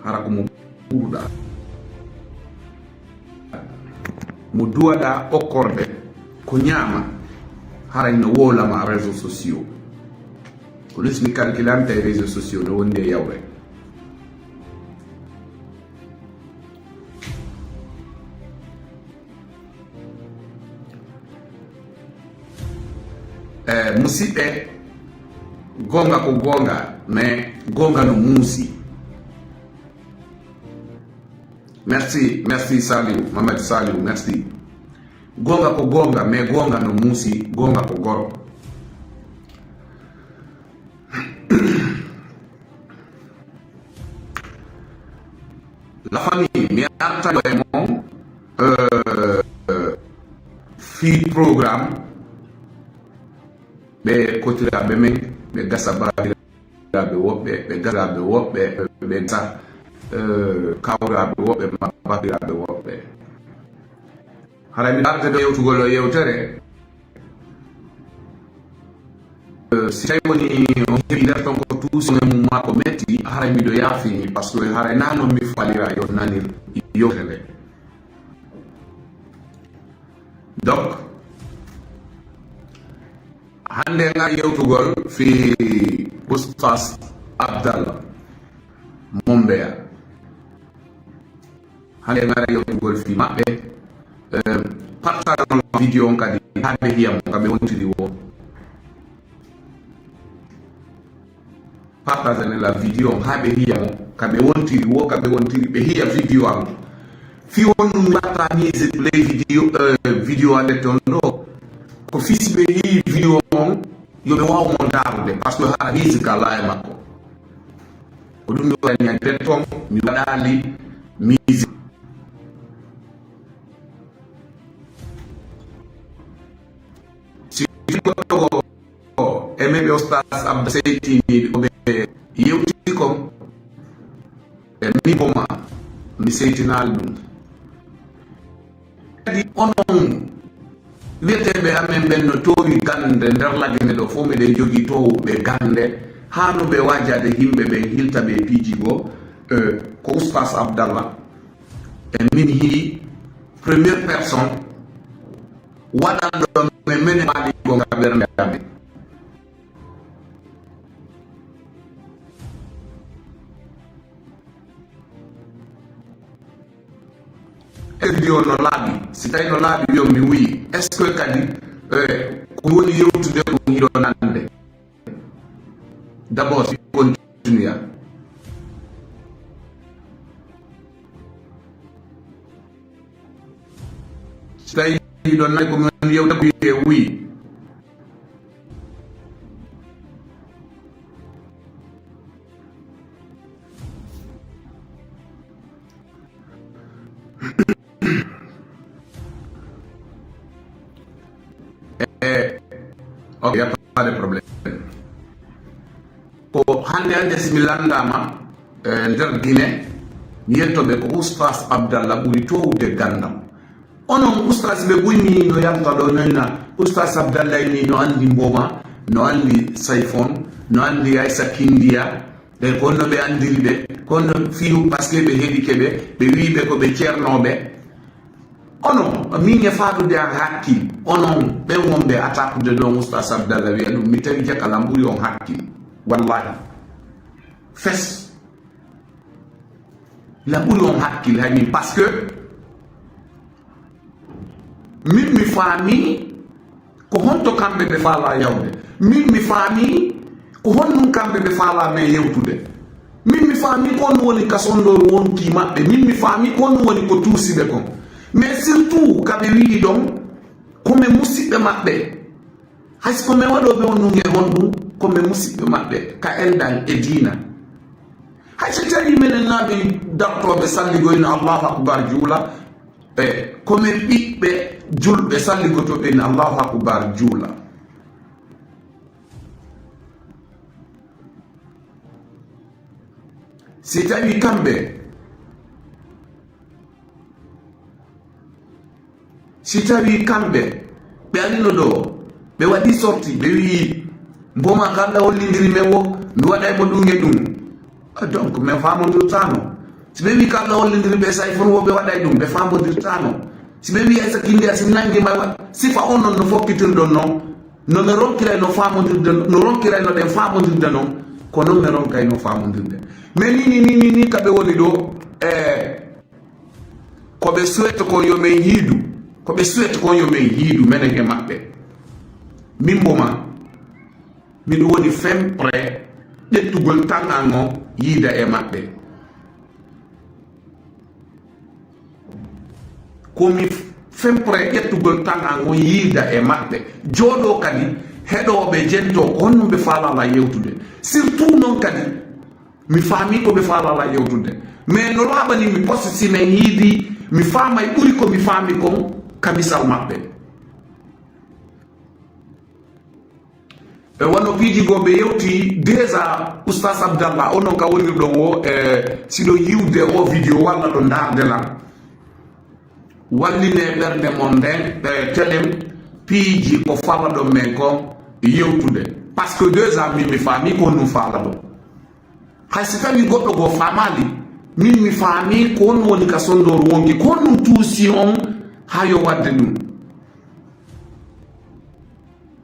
hara ko mo ɓurɗa mo duwaɗa okkorde ko ñaama haray no wolama réseaux sociaux ko ɗusmi calculante e réseaux sociaux no wondi e yawre musidɓe gonga ko gonga mais gonga no muusi. Merci Saliou, Mamadou Saliou, merci. Gonga ko gonga, mais gonga no muusi, gonga ko goro. La famille, mi arta e mom fi programme ɓe kotiraɓe men ɓe gasa babiraɓe woɓɓe ɓe garaɓe woɓɓe ɓe ta kawraɓe woɓɓe babiraɓe woɓɓe hara mi arta ɗo yewtugol o yewtere si tawi woni o heeɓi nder ton ko tuusone mum ma ko metti hara miɗo yaafini par ce que hara nano mi falira yo nanir yewtere nde donc hande nga yewtugol fi Oustas Abdallah Mombeya hande nga yewtugol fi maɓɓe partage vidéo on kadi haɓe hiyamo kaɓe wontiri wo partage la vidéo on haɓe hiyamo kaɓe wontiri wo kaɓe wontiri ɓe hiya vidéo am fi wonnum watta mise play vidéo ande ton ɗo ko fisɓe yi vidéo on yoɓe wawmo darude par ce que ha risque ala e makko ko ɗum ɗo ñande ton mi waɗali mise si goɗɗo emeɓe Oustas Abda seytiniɗe oɓe yewtiri kom e mi boma mi seytinali ɗum kadi onon wiyeteɓe amen ɓen no towi gande nder lagene ɗo fof miɗen jogui towɓe gande hano ɓe wajade yimɓe ɓe hilta ɓe piiji go ko Oustas Abdallah e min hiɗi première personne waɗanɗo me mene waɗi go nga ɓernde amen vidéo no laaɓi si tawi no laaɓi yo mi wuyi est ce que kadi ko woni yewtude ko yiɗo nande d' abord si continue si tawi yiɗo nande ko min yewta ko e wuyi ok, y a pas de problème ko hande simi landama nder Guinée mi yettoɓe ko Oustas Abdallah ɓuri towde gandam onon Oustas ɓe ɓuymi no yalta ɗo noyna Oustas Abdallah ni no andi Mboma no andi Sayfon no andi Aissa Kindia ɓe konno ɓe andiri ɓe konno fiyu par ce que ɓe heeɗi keɓe ɓe wiɓe ko ɓe ceernoɓe onon min e faadude an hakkil onon ɓen wonɓe attaquede ɗon Oustas Abdallah wiya ɗum mi tawi jakalam ɓuuri on hakkil wallahi fes la ɓuuri on hakkil haymin par ce que min mi faami ko honto kamɓe ɓe faala yawde min mi faami ko honnum kamɓe ɓe faala men yewtude min mi faami ko on woni kasondoru wonki maɓɓe min mi faami ko on woni ko tuusiɓe kon mais surtout kaɓe wiɗi ɗon komi musidɓe maɓɓe hayso komi waɗoɓe on e honɗum komi musidɓe maɓɓe ka endan e diina hayso tawi minen naaɓe dartoɓe salligoyno allahu akbar juula komi ɓiɓɓe julɓe salligotoɓe no allahu akbar juula si tawi kamɓe si tawi kamɓe ɓe arino ɗo ɓe waɗi sorti ɓe wi Mboma kala hollidiri men wo mi waɗaymo ɗum e ɗum donc min famodirtano si ɓe wi ka Allah hollidiri ɓe sa fon woɓe waɗay ɗum ɓe fambodirtano si ɓe wi ay sakinde a si nangi ma wat sifa on non no fokkitirɗon noon no ɓe ronkiray no famodirde no ronkiray no ɗen famodirde noon ko noon ɓe ronkay no famodirde mais ni kaɓe woni ɗo koɓe souhaite kon yomin hiidu koɓe souhaite kon yomin hiidu menen e maɓɓe min mboma miɗo woni fen prêt ƴettugol tan an o yiida e maɓɓe komi fen prêt ƴettugol tan an o yiida e maɓɓe jooɗo kadi heɗoɓe jento ko honno ɓe falala yewtude surtout noon kadi mi faami ko ɓe falala yewtude mais no laaɓani mi poste si min yiidi mi faamay ɓuri ko mi faami kon kamisal maɓɓe e wonno piijigoɓe yewti déjà oustas Abdallah onon ka wonirɗon o siɗo yiwde o vidéo walla ɗo dardelan walline ɓernde mon nden telem piiji ko fala ɗon men kon yewtude par ce que déjà min mi faami ko honɗum faala ɗon hay si tawi goɗɗo goo faamali min mi faami ko honno woni ka sondor wonki ko honɗum tuusi on ha yo wadde ɗum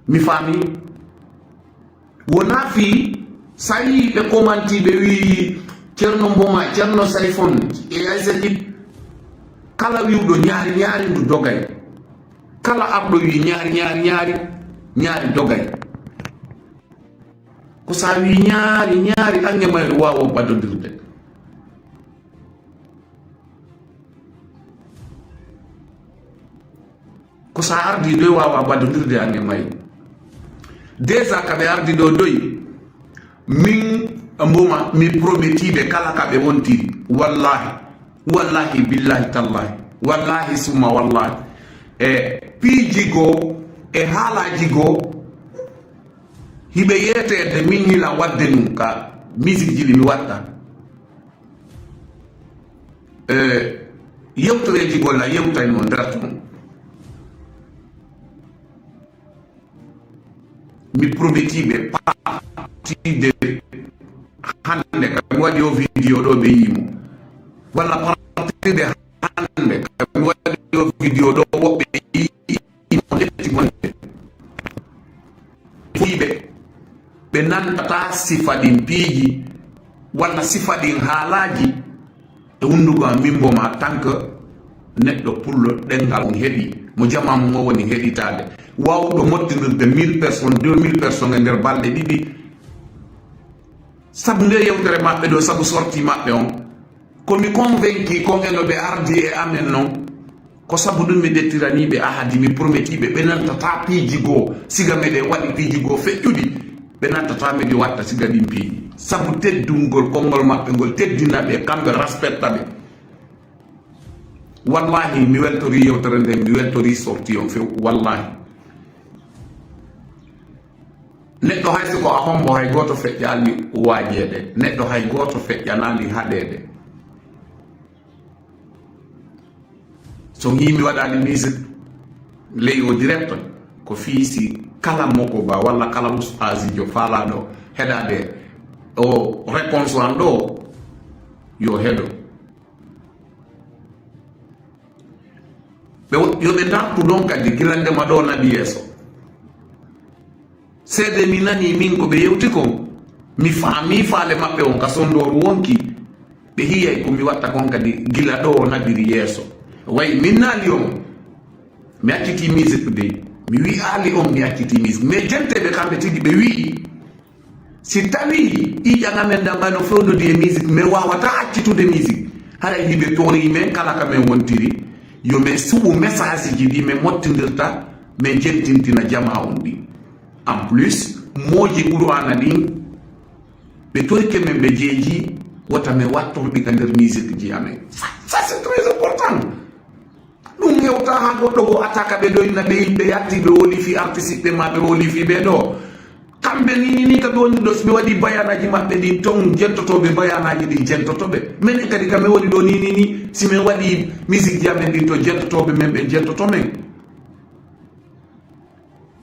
mi faami wona fi sa yi ɓe commenti ɓe wi ceerno mboma ceerno sayfon e aysaki kala wiwɗo ñaari ndu dogay kala arɗo wi ñaari dogay ko sa wi ñaari ange may wawa ɓadodirde ko sa ardi ɗo wawa ɓadodirde ange may déjà kaɓe ardi ɗo doyi min mboma mi prometiɓe kala kaɓe wontiri wallahi billahi tallahi wallahi summa wallahi e piiji goo e haalaji goo hiɓe yetede min hila wadde ɗum ka musique ji ɗi mi watta yewtoreji golla yewtay no nder ton mi prometiɓe partide hande kami waɗi o vidéo ɗo ɓe yimo walla partide hande kami waɗi o vidéo ɗo woɓɓe yimo ƴetti gonɗe fiɓe ɓe nantata sifa ɗin piiji walla sifa ɗin haalaji e hundugo am min mboma tant que neɗɗo pullo ɗengal on heeɗi mo jamamu mo woni heɗitade wawɗo mottinirde 1000 personnes 2000 personnes e nder balɗe ɗiɗi sabu nde yewtere maɓɓe ɗo sabu sorti maɓɓe on komi convaincu kon eno ɓe ardi e amen noon ko sabu ɗum mi ɗettiraniɓe ahadi mi prometiɓe ɓe nantata piiji goo siga meɗe waɗi piiji goo feƴƴuɗi ɓe nantata meɗi watta siga ɗin piiji sabu teddungol konngol maɓɓe ngol teddinaɓe kamɓe respecta ɓe wallahi mi weltori yewtere nde mi weltori sorti on few wallahi neɗɗo hay siko a hombo hay goto feƴƴani waaƴede neɗɗo hay goto feƴƴanani haɗede so yimi waɗani musique ley o direct ko fiisi kala moko ba walla kala ustasijo faalaɗo heɗade o réponse an ɗo yo heɗo yoɓe dartu ɗon kadi gilandema ɗo naɓi yeeso seede mi nani min ko ɓe yewti kon mi faami faale maɓɓe on ka sondoru wonki ɓe hiyay ko mi watta kon kadi gila ɗo naɓiri yeeso way min naali on mi acciti musique de mi wi aali on mi acciti musique mais jenteɓe kamɓe tigi ɓe wi si tawi ƴiƴagamen dangano fewnodi e musique mais wawata accitude musique haɗa hiɓe tori men kala ka men wontiri yo min suɓu message ji ɗi min mottidirta min jentintina jama on ɗi en plus mooji qur'ana ɗin ɓe torike men ɓe jeeji wota min wattorɗi ka nder musique ji amen ça c'est très important ɗum hewta ha goɗɗo go attaque ɓe ɗoyna ɓe yimɓe yatti ɓe wolifi artiste ɓe ma ɓe wolifi ɓe ɗo kamɓe ni kaɓe woni ɗo soɓe waɗi bayanaji maɓɓe ɗin ton jentotoɓe bayanaji ɗin jentotoɓe minen kadi kamin woni ɗo ni si min waɗi musique ji amen ɗin to jentotoɓe men ɓe jentoto men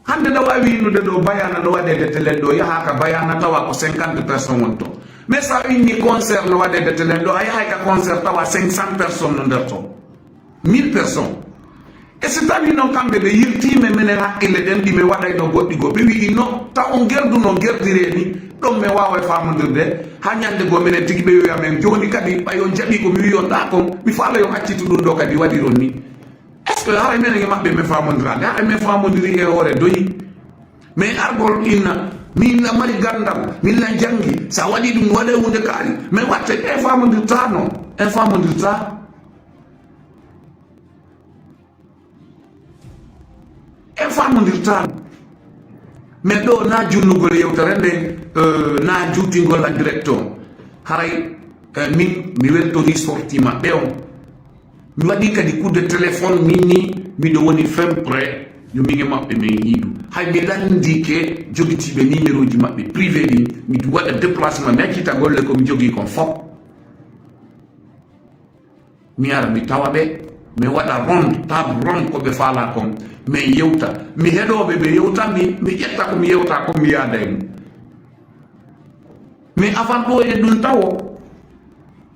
hande ɗo wawi innude ɗo bayana ɗo waɗede télé ɗo yaha ka bayana tawa ko 50 personnes won to mais ça une concert no wade detenen do ay ka concert tawa 500 personnes no derto 1000 personnes et c'est tani non kambe be yirti me menena ile den di me waday no goddi go be wi no ta on gerdu no gerdire ni don me wawa famondirde ha nyande go menen tigi be yo amen joni kadi bayon jabi ko mi yonda ko mi faala yo accitu dum do kadi wadi ron ni est ce que haray menen mabbe me famondirade haray me famondiri e hore doyi mais argol inna min na mari gandal min la jangi sa wadi dum wala hunde kaali mais watte e famondirta non e famondirta e famondirta mais do na junnugol yewtere nde na juutingol la direction haray min mi weltori sorti maɓɓe on mi waɗi kadi coup de téléphone min ni miɗo woni fen près yo minge maɓɓe min yiiɗu hay mi landi ke jogitiɓe numéro ji maɓɓe privé ɗi miɗo waɗa déplacement mi accita golle komi jogui kon fof mi ara mi tawa ɓe mi waɗa ronde table ronde koɓe faala kon min yewta mi heɗoɓe ɓe yewta mi ƴetta komi yewta komi yaada e mum mais avant ɗo e ɗum tawo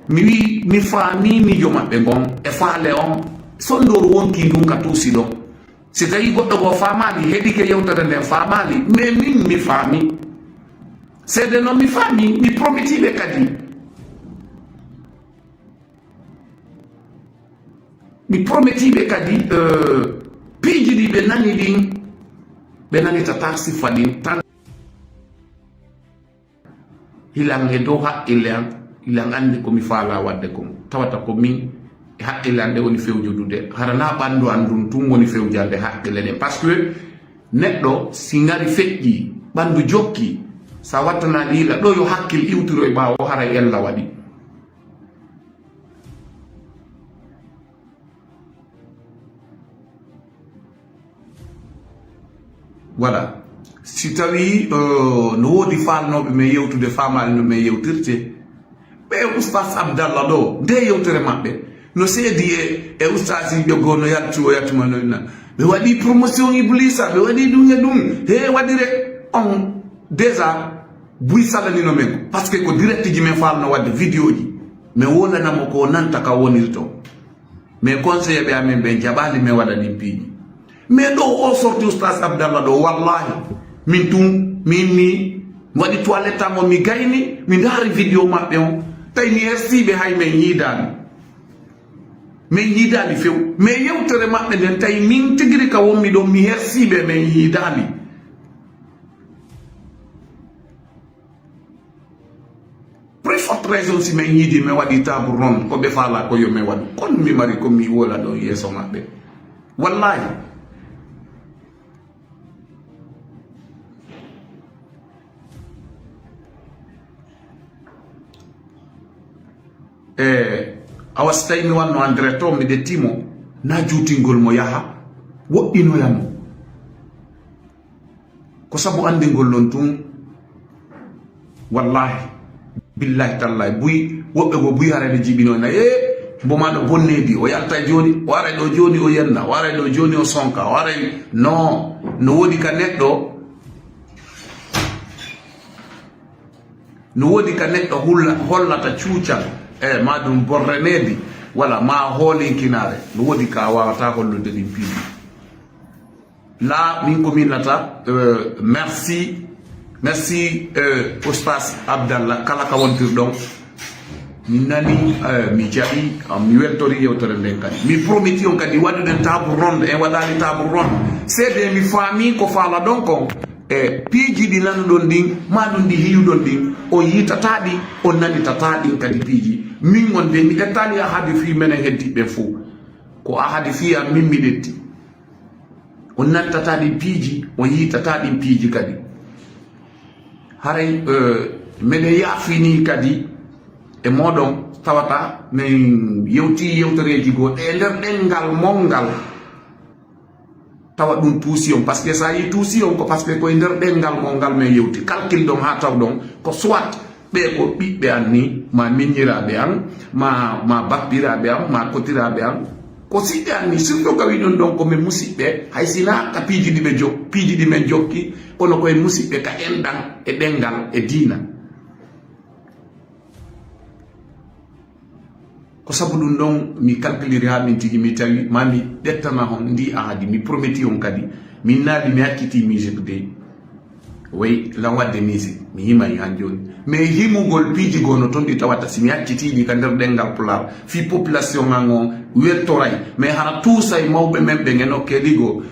mi wi mi faami miijo maɓɓe gon e faale on sondoro wonki ndun ka tuusi ɗon si tawi goɗɗo go faamali heɗi ke yewtere nden faamali mais min mi faami seede noon mi faami mi prometiɓe kadi mi prometiɓe kadi piiji ɗi ɓe nani ɗin ɓe nanitata sifa ɗin tan hilan e dow haqqille an hilan andi komi faala wadde kon tawata ko min e haqqille ande woni fewjodude harana ɓandu an ɗum tun woni fewjade haqqille ɗen par ce que neɗɗo si ngari feƴƴi ɓandu jokki sa wattana ɗiila ɗo yo hakkil iwtiro e ɓaawo hara ella waɗi voilà si tawi no woodi falnoɓe men yewtude famali no men yewtirte ɓe oustas Abdallah ɗo nde yewtere maɓɓe no seedi e oustasiɓe goo no yaltu o yattuma noina ɓe waɗi promotion iblisa ɓe waɗi ɗum e ɗum he waɗire on déjà buy salanino men ko par ce que ko direct ji men falno wadde vidéo ji mais wolanamo ko nanta ka wonirto mais conseiller ɓe amen ɓe jaɓali men waɗa ɗin piiji mais ɗo o sorti oustas Abdallah ɗo wallahi min tum mi waɗi toilette amo mi gayni mi daari vidéo maɓɓe on tawi mi hersiɓe hay min yiidali few mais yewtere maɓɓe nden tawi min tigiri ka wonmi ɗon mi hersiɓe min yiidali plus forte raison si min yiidi mi waɗi table ronde ko ɓe faala ko yo mi waɗu kono mi mari komi wola ɗo yeeso maɓɓe wallahi awa so tawi mi wanno en direct o mi ɗettimo na juutingol mo yaha woɗɗinoyamo ko sabu andingol non tun wallahi billahi tallahi buy woɓɓe go buy harede jiɓinoyna bomaɗo bonnedi o yalta joni o ara ɗo joni o yenna o ara ɗo joni o sonka o ara non no woodi ka neɗɗo hollata cuucal ma ɗum borrenedi wala ma hoolinkinare no woodi ka wawata hollude ɗin piiji la min ko minnata merci oustas Abdallah kala ka wontirɗon mi nani mi jaɓi mi weltori yewtere nden kadi mi prometi on kadi waɗuɗen table ronde en waɗani table ronde seede mi faami ko faala ɗon kon piiji ɗi nanuɗon ɗin ma ɗum ɗi hiyuɗon ɗin o yitataɗi o nanitataɗin kadi piiji min wonde mi ɗettani ahadi fi menen heddiɓe fo ko ahadi fi am min mi ɗetti o nantataɗin piiji o yitataɗin piiji kadi haray meɗen yaafini kadi e moɗon tawata min yewti yewtereji goo ɗe nder ɗengal mongal tawa ɗum tuusi on par ce que sa yi tuusi on ko par ce que koye nder ɗengal mongal men yewti calcule ɗon ha taw ɗon ko soit ɓe ko ɓiɓɓe an ni ma miññiraɓe an ma bappiraɓe an ma kotiraɓe an ko siɓɓe an ni surtout kawi ɗon ɗon komin musidɓe hay sina ka piiji ɗi men jokki kono koye musidɓe ka enɗan e ɗengal e diina ko sabu ɗum ɗon mi calculiri ha min tigi mi tawi mami ɗettana hon ndi ahadi mi prometti on kadi min naali mi hakkiti musique de way lan wadde musique mi himayi han joni mais himugol piiji gono toon ɗi tawata si mi hakkitiɗi ka nder ɗengal pular fi population ngan on weltoray mais hana tuusay mawɓe men ɓe ngeno keɗigo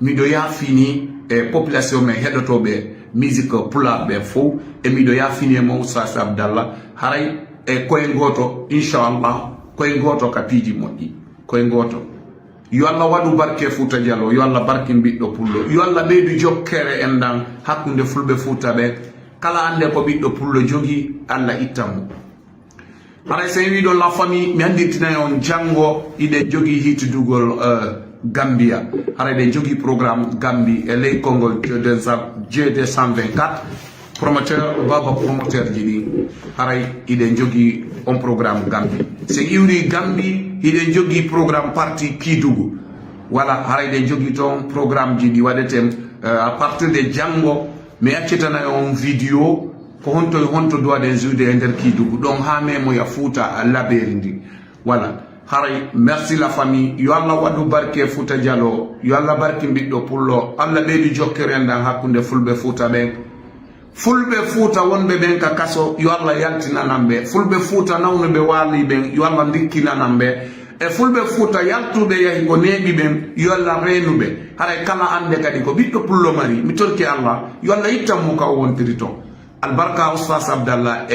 miɗo yafini e population men heɗotoɓe musique pular ɓe fof e miɗo yafini e mo sas abdallah haray e koye goto inchallah koye goto ka piiji moƴƴi koye goto yo Allah waɗu barke Fouta Diallo yo Allah barke ɓiɗɗo pullo yo Allah ɓeydu jokkere en ɗan hakkude fulɓe Fouta ɓe kala ande ko ɓiɗɗo pullo jogi Allah ittanmo haray so wiɗo la famille mi andirtinayi on janggo iɗe jogi hitidugol Gambia haray ɗe jogi programme Gambie e ley konngol G224 promoteur baba promoteur ji ɗi haray iɗen jogi on programme Gambie so iwri Gambie iɗen jogi programme parti Kidugu voilà haray ɗen jogi toon programme ji ɗi waɗeten à partir de janggo mi accitana on vidéo ko honto duwaɗen juude e nder Kidugu ɗon ha memoya Fouta laberi ndi voilà haray merci la famille yo Allah waɗu barke Fouta Diallo yo Allah barke ɓiɗɗo pullo Allah ɓeydu jokkere ndan hakkude fulɓe Fouta ɓen fulɓe Fouta wonɓe ɓen ka kaso yo Allah yaltinanan ɓe fulɓe Fouta nawnuɓe waali ɓen yo Allah dikkinanan ɓe e fulɓe Fouta yaltuɓe yahi ko neeɓi ɓen yo Allah reenuɓe haray kala ande kadi ko ɓiɗɗo pullo mari mi torki Allah yo Allah ittanmo ka o wontiri toon albarka oustas Abdallah